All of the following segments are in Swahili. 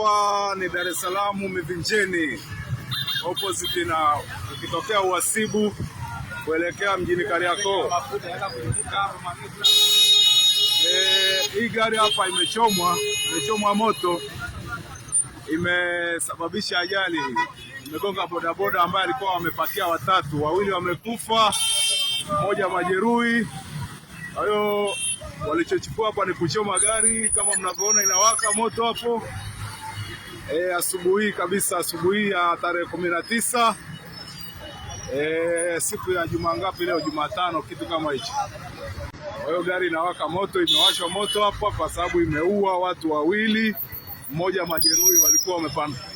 hapa ni Dar es Salaam Mivinjeni, opposite na ukitokea Uhasibu kuelekea mjini Kariakoo. Hii gari hapa imechomwa moto, imesababisha ajali. Imegonga bodaboda ambaye alikuwa wamepakia watatu, wawili wamekufa, mmoja majeruhi. Kwa hiyo walichochukua hapa ni kuchoma gari, kama mnavyoona inawaka moto hapo. Asubuhi kabisa, asubuhi ya tarehe 19 siku ya juma ngapi leo, Jumatano, kitu kama hicho. Kwa hiyo gari inawaka moto, imewashwa moto hapa kwa sababu imeua watu wawili, mmoja majeruhi, walikuwa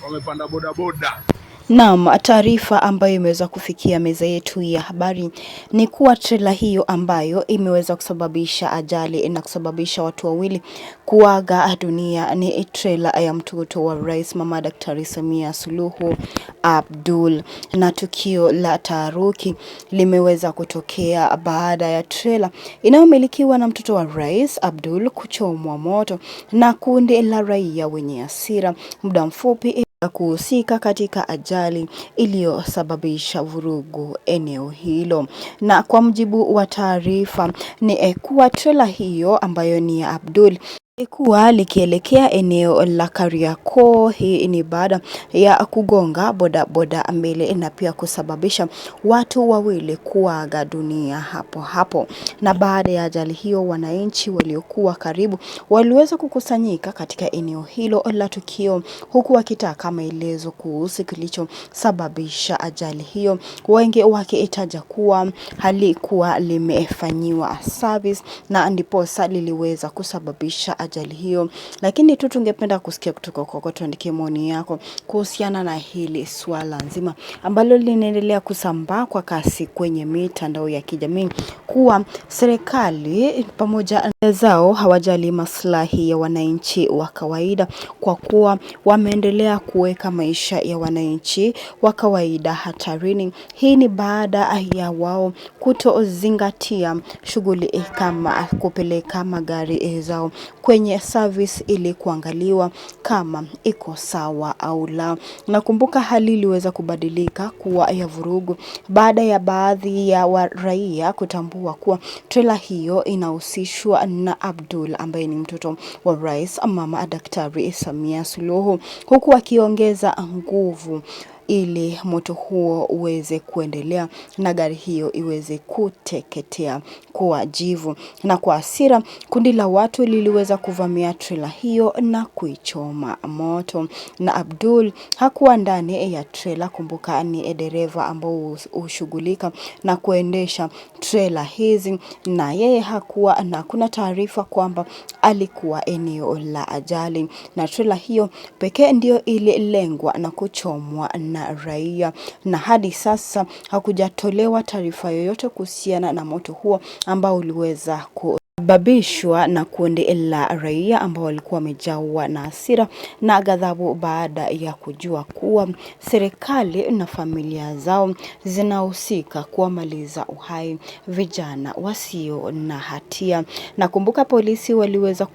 wamepanda bodaboda. Naam, taarifa ambayo imeweza kufikia meza yetu ya habari ni kuwa trela hiyo ambayo imeweza kusababisha ajali na kusababisha watu wawili kuaga dunia ni trela ya mtoto wa Rais Mama Daktari Samia Suluhu Abdul, na tukio la taharuki limeweza kutokea baada ya trela inayomilikiwa na mtoto wa Rais Abdul kuchomwa moto na kundi la raia wenye hasira muda mfupi kuhusika katika ajali iliyosababisha vurugu eneo hilo. Na kwa mujibu wa taarifa ni kuwa trela hiyo ambayo ni ya Abdul ilikuwa likielekea eneo la Kariakoo. Hii ni baada ya kugonga bodaboda mbele na pia kusababisha watu wawili kuaga dunia hapo hapo. Na baada ya ajali hiyo, wananchi waliokuwa karibu waliweza kukusanyika katika eneo hilo la tukio, huku wakitaka maelezo kuhusu kilichosababisha ajali hiyo, wengi wakiitaja kuwa halikuwa limefanyiwa service na ndipo liliweza kusababisha ajali hiyo. Lakini tu tungependa kusikia kutoka kwako, tuandikie maoni yako kuhusiana na hili swala nzima ambalo linaendelea kusambaa kwa kasi kwenye mitandao ya kijamii, kuwa serikali pamoja na zao hawajali maslahi ya wananchi wa kawaida, kwa kuwa wameendelea kuweka maisha ya wananchi wa kawaida hatarini. Hii ni baada ya wao kutozingatia shughuli kama kupeleka magari zao kwenye service ili kuangaliwa kama iko sawa au la. Nakumbuka hali iliweza kubadilika kuwa ya vurugu baada ya baadhi ya raia kutambua kuwa trela hiyo inahusishwa na Abdul ambaye ni mtoto wa Rais Mama Daktari Samia Suluhu, huku akiongeza nguvu ili moto huo uweze kuendelea na gari hiyo iweze kuteketea kwa jivu. Na kwa hasira, kundi la watu liliweza kuvamia trela hiyo na kuichoma moto. Na Abdul hakuwa ndani ya trela. Kumbuka ni dereva ambao hushughulika na kuendesha trela hizi, na yeye hakuwa, na kuna taarifa kwamba alikuwa eneo la ajali, na trela hiyo pekee ndio ililengwa na kuchomwa na raia. Na hadi sasa hakujatolewa taarifa yoyote kuhusiana na moto huo ambao uliweza kusababishwa na kundi la raia ambao walikuwa wamejawa na hasira na ghadhabu baada ya kujua kuwa serikali na familia zao zinahusika kuwamaliza uhai vijana wasio na hatia. Na kumbuka polisi waliweza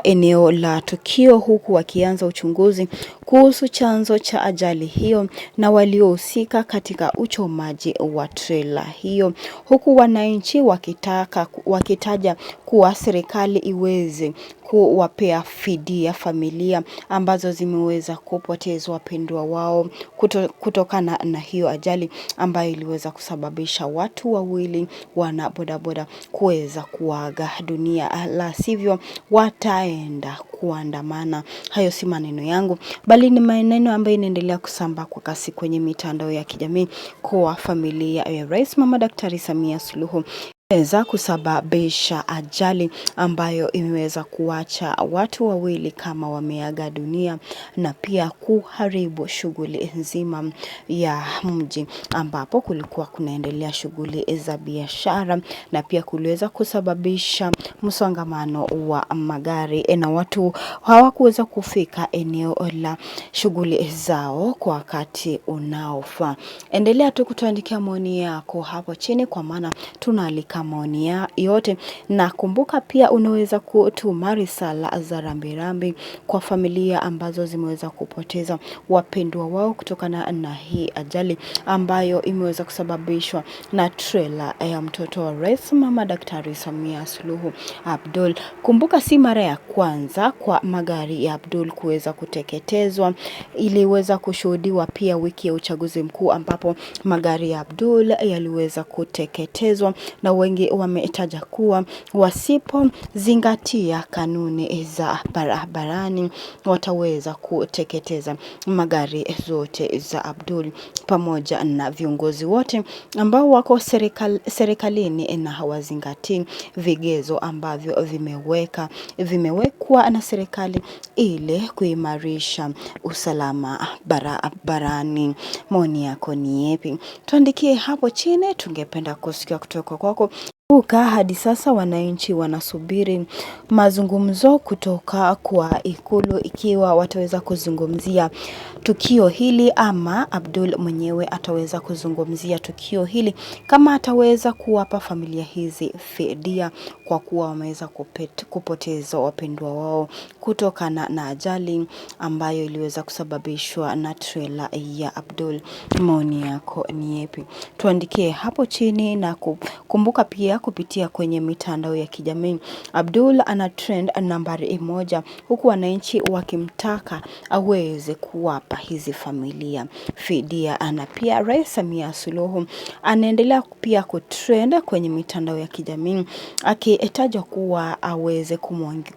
eneo la tukio, huku wakianza uchunguzi kuhusu chanzo cha ajali hiyo na waliohusika katika uchomaji wa trela hiyo, huku wananchi wakitaja kuwa serikali iweze kuwapea fidia familia ambazo zimeweza kupoteza wapendwa wao kutokana na hiyo ajali ambayo iliweza kusababisha watu wawili wana bodaboda kuweza kuaga dunia, la sivyo wataenda kuandamana. Hayo si maneno yangu, bali ni maneno ambayo inaendelea kusambaa kwa kasi kwenye mitandao ya kijamii, kwa familia ya Rais Mama Daktari Samia Suluhu weza kusababisha ajali ambayo imeweza kuacha watu wawili kama wameaga dunia, na pia kuharibu shughuli nzima ya mji ambapo kulikuwa kunaendelea shughuli za biashara, na pia kuliweza kusababisha msongamano wa magari na watu hawakuweza kufika eneo la shughuli zao kwa wakati unaofaa. Endelea tu kutuandikia maoni yako hapo chini, kwa maana tunaalika maoni yote, na kumbuka pia unaweza kutuma risala za rambirambi kwa familia ambazo zimeweza kupoteza wapendwa wao kutokana na hii ajali ambayo imeweza kusababishwa na trailer ya mtoto wa Rais Mama Daktari Samia Suluhu Abdul. Kumbuka si mara ya kwanza kwa magari ya Abdul kuweza kuteketezwa. Iliweza kushuhudiwa pia wiki ya uchaguzi mkuu ambapo magari ya Abdul yaliweza kuteketezwa, na wengi wametaja kuwa wasipozingatia kanuni za barabarani wataweza kuteketeza magari zote za Abdul pamoja na viongozi wote ambao wako serikalini na hawazingatii vigezo ambavyo vimewekwa na serikali ili kuimarisha usalama barabarani. Maoni yako ni yapi? Tuandikie hapo chini, tungependa kusikia kutoka kwako. Hadi sasa wananchi wanasubiri mazungumzo kutoka kwa Ikulu ikiwa wataweza kuzungumzia tukio hili ama Abdul mwenyewe ataweza kuzungumzia tukio hili, kama ataweza kuwapa familia hizi fidia kwa kuwa wameweza kupoteza wapendwa wao kutokana na ajali ambayo iliweza kusababishwa na trailer ya Abdul. Maoni yako ni yapi? Tuandikie hapo chini, na kumbuka pia kupitia kwenye mitandao ya kijamii Abdul ana trend nambari 1, huku wananchi wakimtaka aweze kuwapa hizi familia fidia. Na pia Rais Samia Suluhu anaendelea pia kutrend kwenye mitandao ya kijamii akitajwa kuwa aweze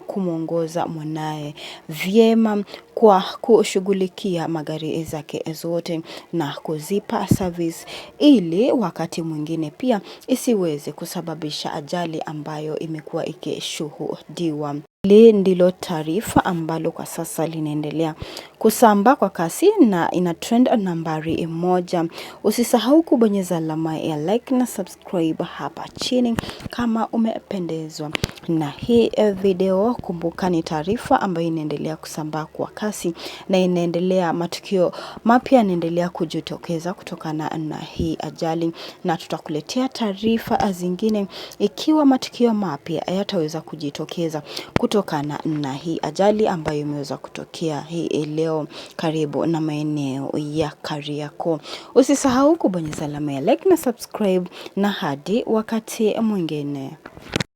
kumuongoza mwanae vyema kwa kushughulikia magari zake zote na kuzipa service, ili wakati mwingine pia isiweze kusababisha ajali ambayo imekuwa ikishuhudiwa. Hili ndilo taarifa ambalo kwa sasa linaendelea kusambaa kwa kasi na ina trend nambari 1. Usisahau kubonyeza alama ya like na subscribe hapa chini kama umependezwa na hii video. Kumbuka ni taarifa ambayo inaendelea kusambaa kwa kasi na inaendelea, matukio mapya yanaendelea kujitokeza kutokana na hii ajali, na tutakuletea taarifa zingine ikiwa matukio mapya yataweza kujitokeza kutokana na hii ajali ambayo imeweza kutokea hii leo karibu na maeneo ya Kariakoo. Usisahau kubonyeza alama ya like na subscribe, na hadi wakati mwingine.